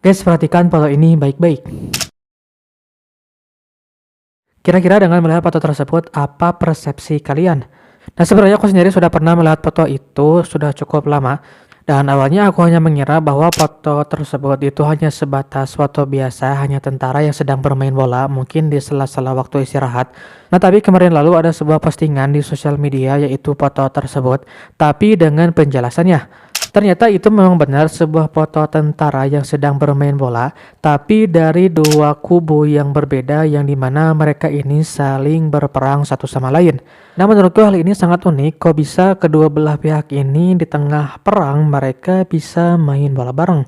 Guys, perhatikan foto ini baik-baik. Kira-kira dengan melihat foto tersebut, apa persepsi kalian? Nah, sebenarnya aku sendiri sudah pernah melihat foto itu sudah cukup lama. Dan awalnya aku hanya mengira bahwa foto tersebut itu hanya sebatas foto biasa, hanya tentara yang sedang bermain bola, mungkin di sela-sela waktu istirahat. Nah, tapi kemarin lalu ada sebuah postingan di sosial media yaitu foto tersebut, tapi dengan penjelasannya. Ternyata itu memang benar sebuah foto tentara yang sedang bermain bola, tapi dari dua kubu yang berbeda yang dimana mereka ini saling berperang satu sama lain. Nah, menurutku hal ini sangat unik, kok bisa kedua belah pihak ini di tengah perang mereka bisa main bola bareng.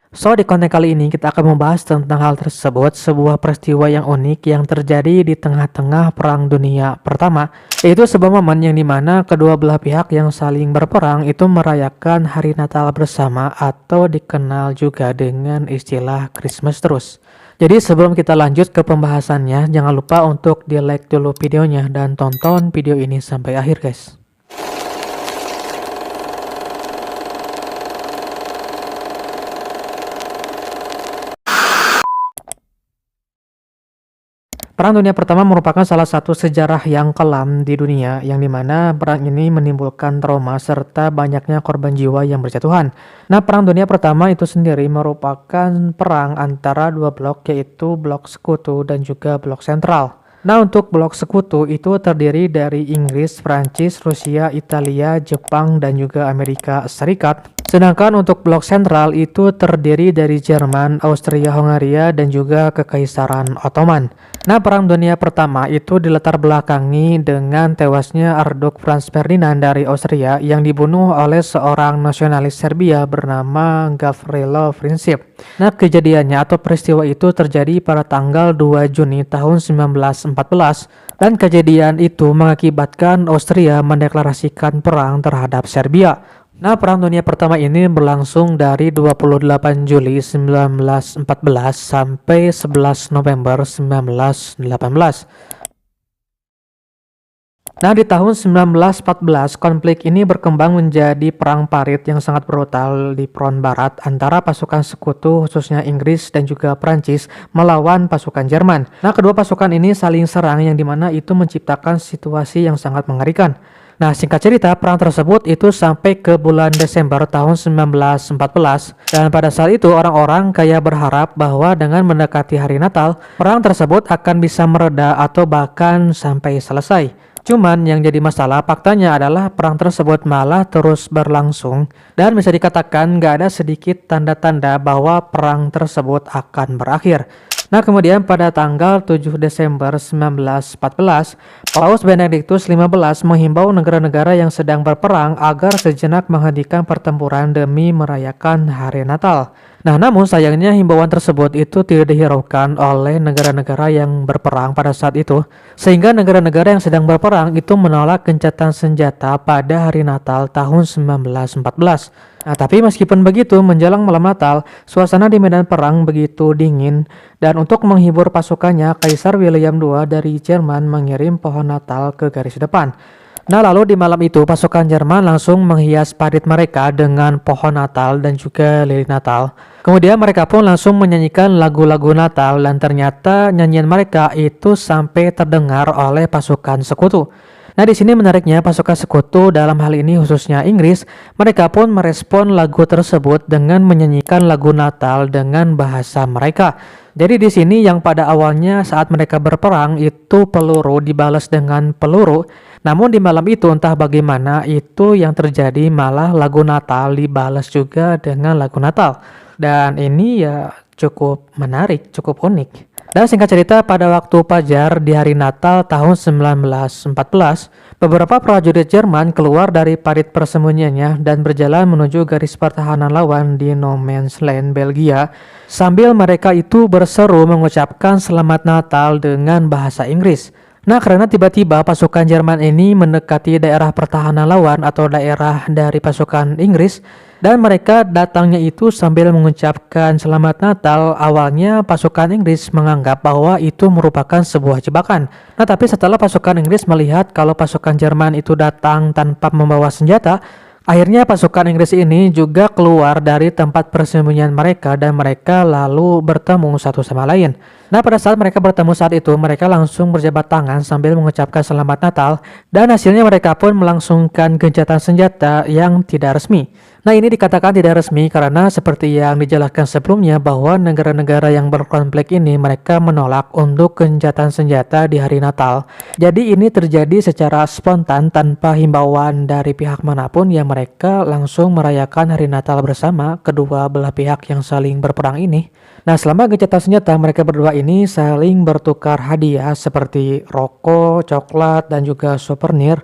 So, di konten kali ini kita akan membahas tentang hal tersebut, sebuah peristiwa yang unik yang terjadi di tengah-tengah Perang Dunia Pertama, yaitu sebuah momen yang dimana kedua belah pihak yang saling berperang itu merayakan hari Natal bersama atau dikenal juga dengan istilah Christmas terus. Jadi sebelum kita lanjut ke pembahasannya, jangan lupa untuk di like dulu videonya dan tonton video ini sampai akhir guys. Perang Dunia Pertama merupakan salah satu sejarah yang kelam di dunia, yang dimana perang ini menimbulkan trauma serta banyaknya korban jiwa yang berjatuhan. Nah, Perang Dunia Pertama itu sendiri merupakan perang antara dua blok, yaitu blok sekutu dan juga blok sentral. Nah, untuk blok sekutu itu terdiri dari Inggris, Prancis, Rusia, Italia, Jepang, dan juga Amerika Serikat. Sedangkan untuk blok sentral itu terdiri dari Jerman, Austria-Hungaria, dan juga Kekaisaran Ottoman. Nah, Perang Dunia Pertama itu dilatar belakangi dengan tewasnya Arduk Franz Ferdinand dari Austria yang dibunuh oleh seorang nasionalis Serbia bernama Gavrilo Princip. Nah, kejadiannya atau peristiwa itu terjadi pada tanggal 2 Juni tahun 1914 dan kejadian itu mengakibatkan Austria mendeklarasikan perang terhadap Serbia. Nah, Perang Dunia Pertama ini berlangsung dari 28 Juli 1914 sampai 11 November 1918. Nah, di tahun 1914, konflik ini berkembang menjadi perang parit yang sangat brutal di front barat antara pasukan sekutu khususnya Inggris dan juga Prancis melawan pasukan Jerman. Nah, kedua pasukan ini saling serang yang dimana itu menciptakan situasi yang sangat mengerikan. Nah, singkat cerita, perang tersebut itu sampai ke bulan Desember tahun 1914 dan pada saat itu orang-orang kayak berharap bahwa dengan mendekati hari Natal, perang tersebut akan bisa mereda atau bahkan sampai selesai. Cuman yang jadi masalah faktanya adalah perang tersebut malah terus berlangsung dan bisa dikatakan gak ada sedikit tanda-tanda bahwa perang tersebut akan berakhir. Nah, kemudian pada tanggal 7 Desember 1914, Paus Benediktus XV menghimbau negara-negara yang sedang berperang agar sejenak menghentikan pertempuran demi merayakan hari Natal. Nah, namun sayangnya himbauan tersebut itu tidak dihiraukan oleh negara-negara yang berperang pada saat itu, sehingga negara-negara yang sedang berperang itu menolak gencatan senjata pada hari Natal tahun 1914. Nah, tapi meskipun begitu, menjelang malam Natal, suasana di medan perang begitu dingin, dan untuk menghibur pasukannya, Kaisar William II dari Jerman mengirim pohon Natal ke garis depan. Nah, lalu di malam itu, pasukan Jerman langsung menghias parit mereka dengan pohon Natal dan juga lilin Natal. Kemudian mereka pun langsung menyanyikan lagu-lagu Natal dan ternyata nyanyian mereka itu sampai terdengar oleh pasukan sekutu. Nah, di sini menariknya pasukan sekutu dalam hal ini khususnya Inggris, mereka pun merespon lagu tersebut dengan menyanyikan lagu Natal dengan bahasa mereka. Jadi di sini yang pada awalnya saat mereka berperang itu peluru dibalas dengan peluru, namun di malam itu entah bagaimana itu yang terjadi malah lagu Natal dibalas juga dengan lagu Natal. Dan ini ya cukup menarik, cukup unik. Dan singkat cerita, pada waktu fajar di hari Natal tahun 1914, beberapa prajurit Jerman keluar dari parit persembunyiannya dan berjalan menuju garis pertahanan lawan di No Man's Land, Belgia, sambil mereka itu berseru mengucapkan Selamat Natal dengan bahasa Inggris. Nah, karena tiba-tiba pasukan Jerman ini mendekati daerah pertahanan lawan atau daerah dari pasukan Inggris, dan mereka datangnya itu sambil mengucapkan Selamat Natal. Awalnya pasukan Inggris menganggap bahwa itu merupakan sebuah jebakan. Nah, tapi setelah pasukan Inggris melihat kalau pasukan Jerman itu datang tanpa membawa senjata, Akhirnya pasukan Inggris ini juga keluar dari tempat persembunyian mereka dan mereka lalu bertemu satu sama lain. Nah, pada saat mereka bertemu saat itu, mereka langsung berjabat tangan sambil mengucapkan selamat Natal dan hasilnya mereka pun melangsungkan gencatan senjata yang tidak resmi. Nah, ini dikatakan tidak resmi karena seperti yang dijelaskan sebelumnya bahwa negara-negara yang berkonflik ini mereka menolak untuk gencatan senjata di hari Natal. Jadi ini terjadi secara spontan tanpa himbauan dari pihak manapun yang mereka langsung merayakan hari Natal bersama kedua belah pihak yang saling berperang ini. Nah, selama gencatan senjata mereka berdua ini saling bertukar hadiah seperti rokok, coklat, dan juga souvenir.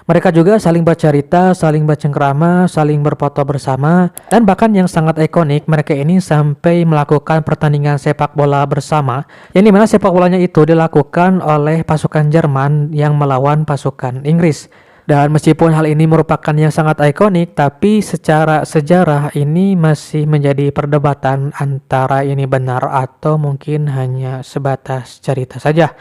Mereka juga saling bercerita, saling bercengkrama, saling berfoto bersama, dan bahkan yang sangat ikonik, mereka ini sampai melakukan pertandingan sepak bola bersama, yang dimana sepak bolanya itu dilakukan oleh pasukan Jerman yang melawan pasukan Inggris. Dan meskipun hal ini merupakan yang sangat ikonik, tapi secara sejarah ini masih menjadi perdebatan antara ini benar atau mungkin hanya sebatas cerita saja.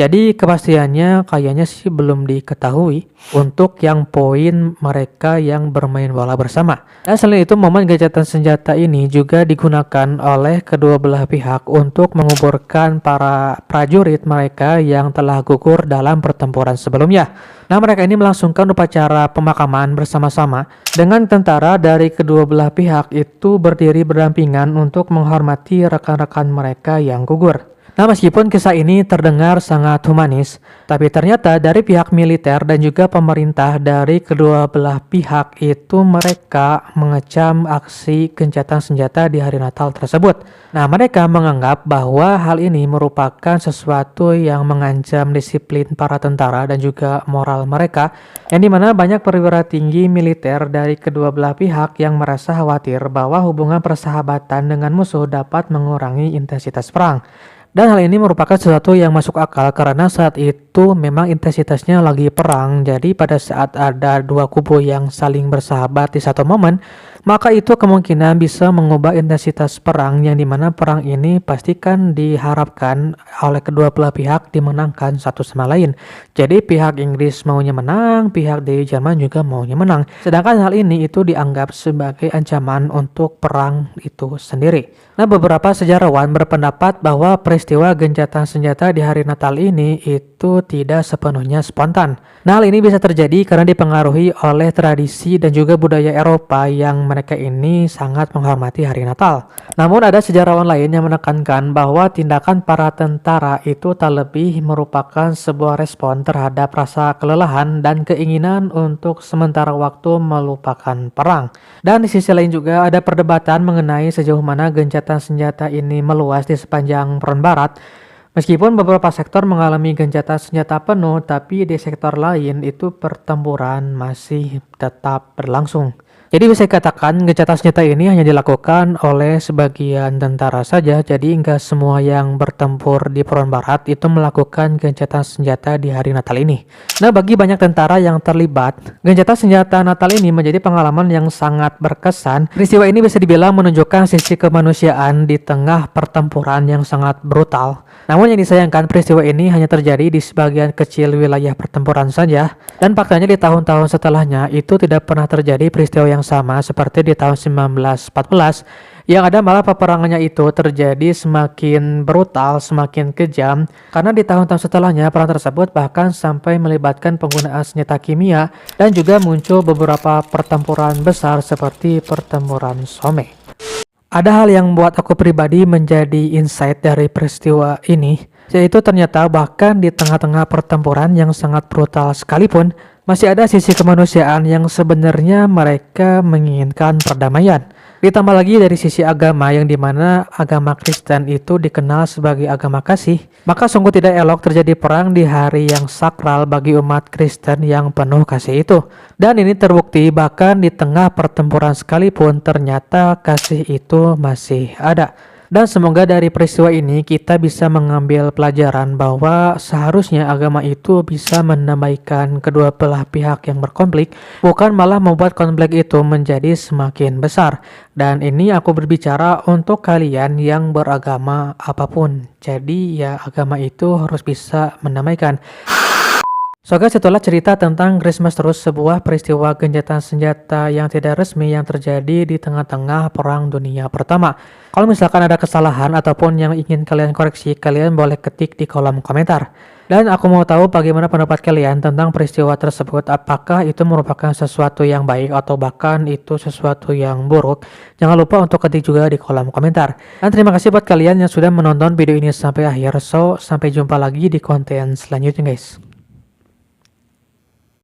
Jadi kepastiannya kayaknya sih belum diketahui untuk yang poin mereka yang bermain bola bersama. Dan selain itu momen gencatan senjata ini juga digunakan oleh kedua belah pihak untuk menguburkan para prajurit mereka yang telah gugur dalam pertempuran sebelumnya. Nah, mereka ini melangsungkan upacara pemakaman bersama-sama dengan tentara dari kedua belah pihak itu berdiri berdampingan untuk menghormati rekan-rekan mereka yang gugur. Nah, meskipun kisah ini terdengar sangat humanis, tapi ternyata dari pihak militer dan juga pemerintah dari kedua belah pihak itu mereka mengecam aksi gencatan senjata di hari Natal tersebut. Nah, mereka menganggap bahwa hal ini merupakan sesuatu yang mengancam disiplin para tentara dan juga moral mereka, yang dimana banyak perwira tinggi militer dari kedua belah pihak yang merasa khawatir bahwa hubungan persahabatan dengan musuh dapat mengurangi intensitas perang. Dan hal ini merupakan sesuatu yang masuk akal karena saat itu memang intensitasnya lagi perang. Jadi pada saat ada dua kubu yang saling bersahabat di satu momen, maka itu kemungkinan bisa mengubah intensitas perang yang dimana perang ini pastikan diharapkan oleh kedua belah pihak dimenangkan satu sama lain. Jadi pihak Inggris maunya menang, pihak dari Jerman juga maunya menang. Sedangkan hal ini itu dianggap sebagai ancaman untuk perang itu sendiri. Nah, beberapa sejarawan berpendapat bahwa peristiwa gencatan senjata di hari Natal ini itu tidak sepenuhnya spontan. Nah, hal ini bisa terjadi karena dipengaruhi oleh tradisi dan juga budaya Eropa yang mereka ini sangat menghormati hari Natal. Namun ada sejarawan lain yang menekankan bahwa tindakan para tentara itu tak lebih merupakan sebuah respon terhadap rasa kelelahan dan keinginan untuk sementara waktu melupakan perang. Dan di sisi lain juga ada perdebatan mengenai sejauh mana gencatan senjata ini meluas di sepanjang front barat. Meskipun beberapa sektor mengalami gencatan senjata penuh, tapi di sektor lain itu pertempuran masih tetap berlangsung. Jadi bisa dikatakan gencatan senjata ini hanya dilakukan oleh sebagian tentara saja, jadi enggak semua yang bertempur di front barat itu melakukan gencatan senjata di hari Natal ini. Nah, bagi banyak tentara yang terlibat, gencatan senjata Natal ini menjadi pengalaman yang sangat berkesan. Peristiwa ini bisa dibilang menunjukkan sisi kemanusiaan di tengah pertempuran yang sangat brutal. Namun yang disayangkan peristiwa ini hanya terjadi di sebagian kecil wilayah pertempuran saja, dan faktanya di tahun-tahun setelahnya itu tidak pernah terjadi peristiwa yang sama seperti di tahun 1914, yang ada malah peperangannya itu terjadi semakin brutal, semakin kejam, karena di tahun-tahun setelahnya perang tersebut bahkan sampai melibatkan penggunaan senjata kimia dan juga muncul beberapa pertempuran besar seperti pertempuran Somme. Ada hal yang membuat aku pribadi menjadi insight dari peristiwa ini, yaitu ternyata bahkan di tengah-tengah pertempuran yang sangat brutal sekalipun, masih ada sisi kemanusiaan yang sebenarnya mereka menginginkan perdamaian. Ditambah lagi dari sisi agama yang dimana agama Kristen itu dikenal sebagai agama kasih, maka sungguh tidak elok terjadi perang di hari yang sakral bagi umat Kristen yang penuh kasih itu. Dan ini terbukti bahkan di tengah pertempuran sekalipun ternyata kasih itu masih ada. Dan semoga dari peristiwa ini kita bisa mengambil pelajaran bahwa seharusnya agama itu bisa mendamaikan kedua belah pihak yang berkonflik, bukan malah membuat konflik itu menjadi semakin besar. Dan ini aku berbicara untuk kalian yang beragama apapun. Jadi ya agama itu harus bisa mendamaikan. So guys, itulah cerita tentang Christmas Truce, sebuah peristiwa gencatan senjata yang tidak resmi yang terjadi di tengah-tengah Perang Dunia Pertama. Kalau misalkan ada kesalahan ataupun yang ingin kalian koreksi, kalian boleh ketik di kolom komentar. Dan aku mau tahu bagaimana pendapat kalian tentang peristiwa tersebut, apakah itu merupakan sesuatu yang baik atau bahkan itu sesuatu yang buruk. Jangan lupa untuk ketik juga di kolom komentar. Dan terima kasih buat kalian yang sudah menonton video ini sampai akhir. So, sampai jumpa lagi di konten selanjutnya guys.